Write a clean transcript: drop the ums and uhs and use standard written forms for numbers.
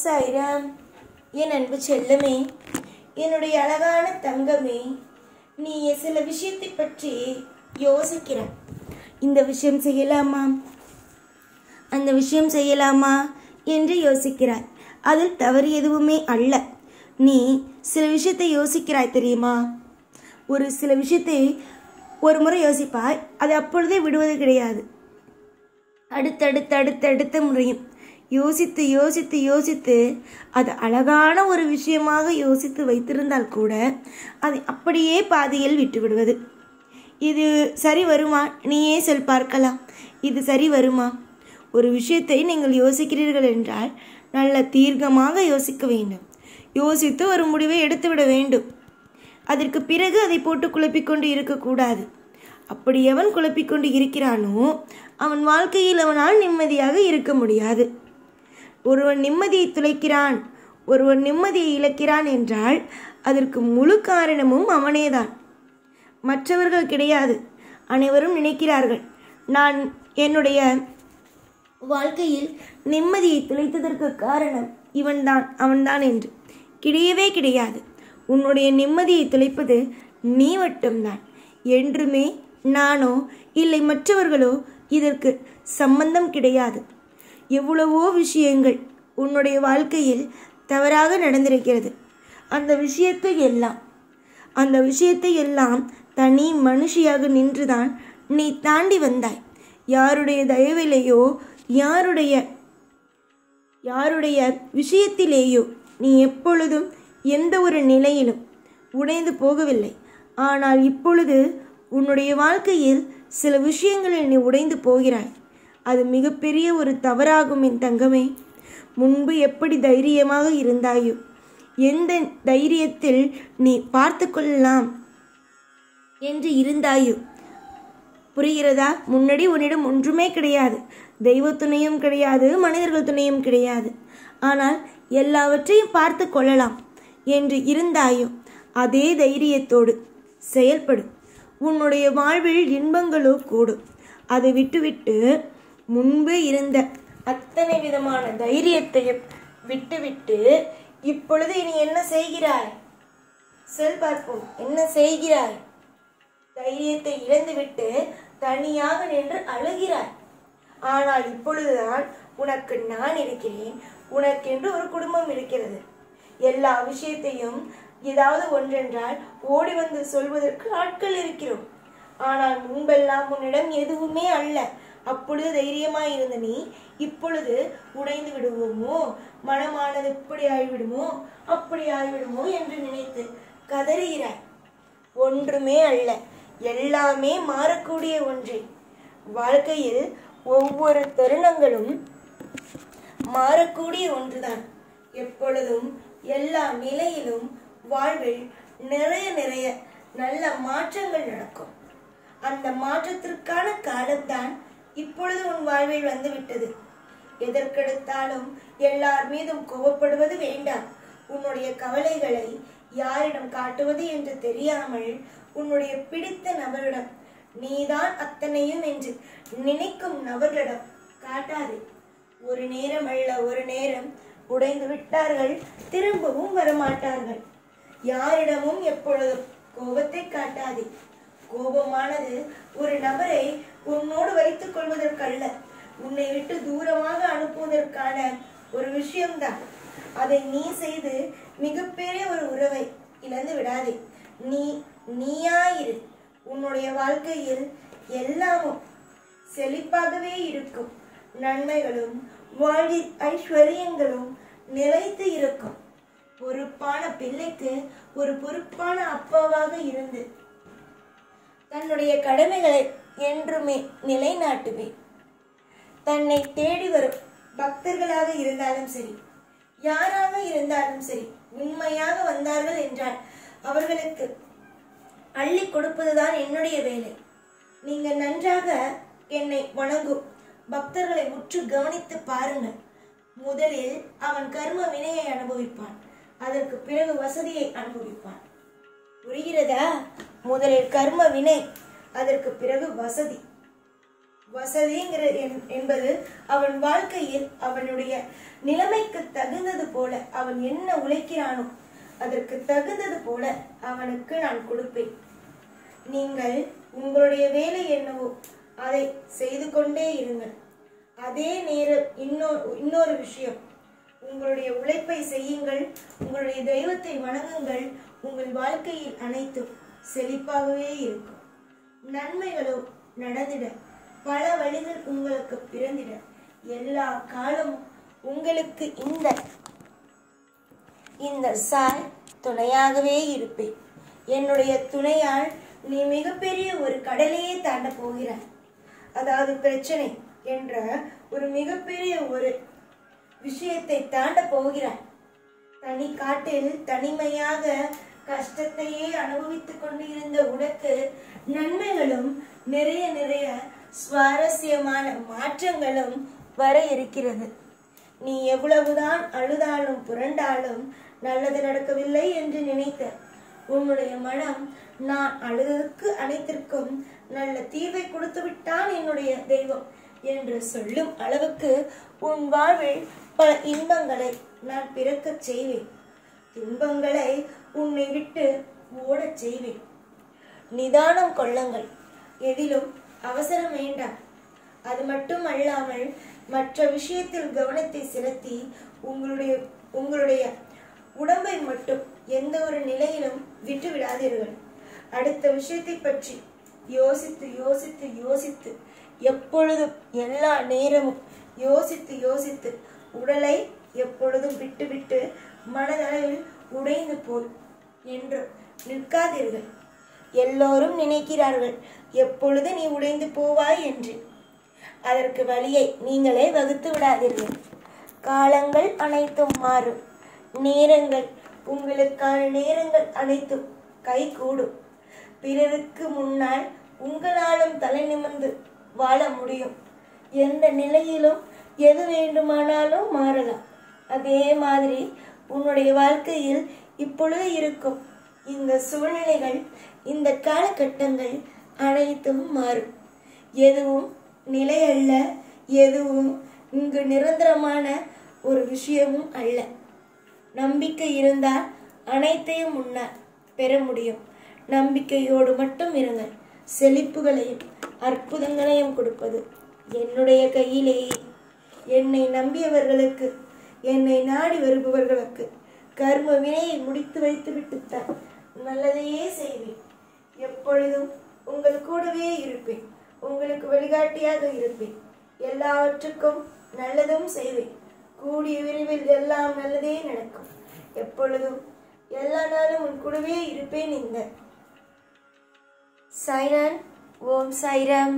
சாய்ராம். என் அன்பு செல்லமே, என்னுடைய அழகான தங்கமே, நீ சில விஷயத்தை பற்றி யோசிக்கிற. இந்த விஷயம் செய்யலாமா, அந்த விஷயம் செய்யலாமா என்று யோசிக்கிறாய். அதில் தவறு எதுவுமே அல்ல. நீ சில விஷயத்தை யோசிக்கிறாய் தெரியுமா? ஒரு சில விஷயத்தை ஒரு முறை யோசிப்பாய், அது அப்பொழுதே விடுவது கிடையாது. அடுத்தடுத்த முறையும் யோசித்து யோசித்து யோசித்து அது அழகான ஒரு விஷயமாக யோசித்து வைத்திருந்தால் கூட அதை அப்படியே பாதியில் விட்டு விடுவது. இது சரி வருமா? நீயே சொல் பார்க்கலாம். இது சரி வருமா? ஒரு விஷயத்தை நீங்கள் யோசிக்கிறீர்கள் என்றால் நல்ல தீர்க்கமாக யோசிக்க வேண்டும். யோசித்து ஒரு முடிவை எடுத்துவிட வேண்டும். அதற்கு பிறகு அதை போட்டு குழப்பிக்கொண்டு இருக்கக்கூடாது. அப்படி எவன் குழப்பிக்கொண்டு இருக்கிறானோ அவன் வாழ்க்கையில் அவனால் நிம்மதியாக இருக்க முடியாது. ஒருவன் நிம்மதியை துளைக்கிறான், ஒருவன் நிம்மதியை இழக்கிறான் என்றால் அதற்கு முழு காரணமும் அவனேதான், மற்றவர்கள் கிடையாது. அனைவரும் நினைக்கிறார்கள் நான் என்னுடைய வாழ்க்கையில் நிம்மதியை துளைத்ததற்கு காரணம் இவன்தான் அவன்தான் என்று. கிடையவே கிடையாது. உன்னுடைய நிம்மதியை துளைப்பது நீ மட்டும்தான். என்றுமே நானோ இல்லை மற்றவர்களோ இதற்கு சம்பந்தம் கிடையாது. எவ்வளவோ விஷயங்கள் உன்னுடைய வாழ்க்கையில் தவறாக நடந்திருக்கிறது. அந்த விஷயத்தை எல்லாம் தனி மனுஷியாக நின்றுதான் நீ தாண்டி வந்தாய். யாருடைய தயவிலேயோ யாருடைய விஷயத்திலேயோ நீ எப்பொழுதும் எந்த ஒரு நிலையிலும் உடைந்து போகவில்லை. ஆனால் இப்பொழுது உன்னுடைய வாழ்க்கையில் சில விஷயங்களில் நீ உடைந்து போகிறாய். அது மிகப்பெரிய ஒரு தவறாகும் என் தங்கமே. முன்பு எப்படி தைரியமாக இருந்தாயோ, எந்த தைரியத்தில் நீ பார்த்து கொள்ளலாம் என்று இருந்தாயோ, புரிகிறதா? முன்னாடி உன்னிடம் ஒன்றுமே கிடையாது. தெய்வ துணையும் கிடையாது, மனிதர்கள் துணையும் கிடையாது. ஆனால் எல்லாவற்றையும் பார்த்து கொள்ளலாம் என்று இருந்தாயோ, அதே தைரியத்தோடு செயல்படு. உன்னுடைய வாழ்வில் இன்பங்களோ கூடும். அதை விட்டுவிட்டு முன்பு இருந்த அத்தனை விதமான தைரியத்தையும் விட்டுவிட்டு இப்பொழுது நீ என்ன செய்கிறாய்? சொல் பார்ப்போம், என்ன செய்கிறாய்? தைரியத்தை இழந்துவிட்டு தனியாக நின்று அழுகிறாய். ஆனால் இப்பொழுதுதான் உனக்கு நான் இருக்கிறேன், உனக்கென்று ஒரு குடும்பம் இருக்கிறது. எல்லா விஷயத்தையும் ஏதாவது ஒன்றென்றால் ஓடி வந்து சொல்வதற்கு ஆட்கள் இருக்கிறோம். ஆனால் முன்பெல்லாம் உன்னிடம் எதுவுமே அல்ல. அப்பொழுது தைரியமாய் இருந்த நீ இப்பொழுது உடைந்து விடுவோமோ, மனமானது இப்படி ஆய்விடுமோ அப்படி ஆய்விடுமோ என்று நினைத்து கதறுகிறாய். ஒன்றுமே அல்ல, எல்லாமே மாறக்கூடிய ஒன்றே. வாழ்க்கையில் ஒவ்வொரு தருணங்களும் மாறக்கூடிய ஒன்றுதான். எப்பொழுதும் எல்லா நிலையிலும் வாழ்வில் நிறைய நல்ல மாற்றங்கள் நடக்கும். அந்த மாற்றத்திற்கான காலம்தான் இப்பொழுது உன் வாழ்வில் வந்துவிட்டது. எதற்கெடுத்தாலும் எல்லார் மீதும் கோபப்படுவது வேண்டாம். உன்னுடைய கவலைகளை யாரிடம் காட்டுவது என்று தெரியாமல் உன்னுடைய பிடித்த நபரிடம், நீதான் அத்தனையும் என்று நினைக்கும் நபர்களிடம் காட்டாதே. ஒரு நேரம் அல்ல, ஒரு நேரம் உடைந்து விட்டார்கள், திரும்பவும் வரமாட்டார்கள். யாரிடமும் எப்பொழுதும் கோபத்தை காட்டாதே. கோபமானது ஒரு நபரை உன்னோடு வைத்துக் கொள்வதற்கல்ல, உன்னை விட்டு தூரமாக அனுப்புவதற்கான ஒரு விஷயம்தான். அதை நீ செய்து மிகப்பெரிய ஒரு உறவை இழந்து விடாதே. நீயாயிரு. உன்னுடைய வாழ்க்கையில் எல்லாமும் செழிப்பாகவே இருக்கும். நன்மைகளும் வாழ்வில் ஐஸ்வர்யங்களும் நிலைத்து இருக்கும். பொறுப்பான பிள்ளைக்கு ஒரு பொறுப்பான அப்பாவாக இருந்து தன்னுடைய கடமைகளை என்றுமே நிலைநாட்டுவேன். தன்னை தேடி வரும் பக்தர்களாக இருந்தாலும் சரி, யாராக இருந்தாலும் சரி, உண்மையாக வந்தார்கள் என்றால் அவர்களுக்கு அள்ளி கொடுப்பதுதான் என்னுடைய வேலை. நீங்கள் நன்றாக என்னை வணங்கும் பக்தர்களை உற்று கவனித்து பாருங்கள். முதலில் அவன் கர்ம வினையை அனுபவிப்பான், அதற்கு பிறகு வசதியை அனுபவிப்பான். புரிகிறதா? முதலில் கர்ம வினை, அதற்கு பிறகு வசதி. வசதிங்கிற என்பது அவன் வாழ்க்கையில் அவனுடைய நிலைமைக்கு தகுந்தது போல அவன் என்ன உழைக்கிறானோ அதற்கு தகுந்தது போல அவனுக்கு நான் கொடுப்பேன். நீங்கள் உங்களுடைய வேலை என்னவோ அதை செய்து கொண்டே இருங்கள். அதே நேரம் இன்னொரு விஷயம், உங்களுடைய உழைப்பை செய்யுங்கள், உங்களுடைய தெய்வத்தை வணங்குங்கள். உங்கள் வாழ்க்கையில் அனைத்தும் செழிப்பாகவே இருக்கும். நன்மைகளோ நடந்திட, பல வழிகள் உங்களுக்கு பிறந்திட, எல்லா காலமும் உங்களுக்கு இந்த சாய் துணையாகவே இருப்பேன். என்னுடைய துணையால் நீ மிகப்பெரிய ஒரு கடலையே தாண்ட போகிறாய். அதாவது பிரச்சனை என்ற ஒரு மிகப்பெரிய ஒரு விஷயத்தை தாண்ட போகிறாய். தனி காட்டில் தனிமையாக கஷ்டத்தையே அனுபவித்துக் கொண்டு இருந்த உனக்கு நன்மைகளும் நிறைய சுவாரஸ்யமான மாற்றங்களும் வர இருக்கிறது. நீ எவ்வளவுதான் அழுதாலும் புரண்டாலும் நல்லது நடக்கவில்லை என்று நினைத்த உன்னுடைய மனம், நான் அழுதற்கு அனைத்திற்கும் நல்ல தீர்வை கொடுத்து விட்டான் என்னுடைய தெய்வம் என்று சொல்லும் அளவுக்கு உன் வாழ்வில் பல இன்பங்களை நான் பிறக்கச் செய்வேன். துன்பங்களை உன்னை விட்டு ஓடச் செய்வேன். நிதானம் கொள்ளுங்கள், எதிலும் அவசரம் வேண்டாம். அது மட்டும் அல்லாமல் மற்ற விஷயத்தில் கவனத்தை செலுத்தி உங்களுடைய உடம்பை மட்டும் எந்த ஒரு நிலையிலும் விட்டு விடாதீர்கள். அடுத்த விஷயத்தை பற்றி யோசித்து எப்பொழுதும் எல்லா நேரமும் யோசித்து உடலை எப்பொழுதும் விட்டு மனதளவில் உடைந்து போய் என்று நிற்காதீர்கள். எல்லோரும் நினைக்கிறார்கள் எப்பொழுது நீ உடைந்து போவாய் என்று. அதற்கு வழியை நீங்களே வகுத்து விடாதீர்கள். காலங்கள் அனைத்தும் மாறும். உங்களுக்கான நேரங்கள் அனைத்தும் கை கூடும். பிறருக்கு முன்னால் உங்களாலும் தலை நிமிர்ந்து வாழ முடியும். எந்த நிலையிலும் எது வேண்டுமானாலும் மாறலாம். அதே மாதிரி உன்னுடைய வாழ்க்கையில் இப்பொழுது இருக்கும் இந்த சூழ்நிலைகள், இந்த காலகட்டங்கள் அனைத்தும் மாறும். எதுவும் நிலை அல்ல, எதுவும் இங்கு நிரந்தரமான ஒரு விஷயமும் அல்ல. நம்பிக்கை இருந்தால் அனைத்தையும் முன்னால் பெற முடியும். நம்பிக்கையோடு மட்டும் இருங்கள். செழிப்புகளையும் அற்புதங்களையும் கொடுப்பது என்னுடைய கையிலேயே. என்னை நம்பியவர்களுக்கு, என்னை நாடி வருபவர்களுக்கு கர்ம வினையை முடித்து வைத்து விட்டுத்தான் நல்லதையே செய்வேன். எப்பொழுதும் உங்கள் கூடவே இருப்பேன். உங்களுக்கு வழிகாட்டியாக இருப்பேன். எல்லாவற்றுக்கும் நல்லதும் செய்வேன். கூடிய விரைவில் எல்லாம் நல்லதே நடக்கும். எப்பொழுதும் எல்லா நாளும் உன் கூடவே இருப்பேன். இந்த சாய்ராம். ஓம் சாய்ராம்.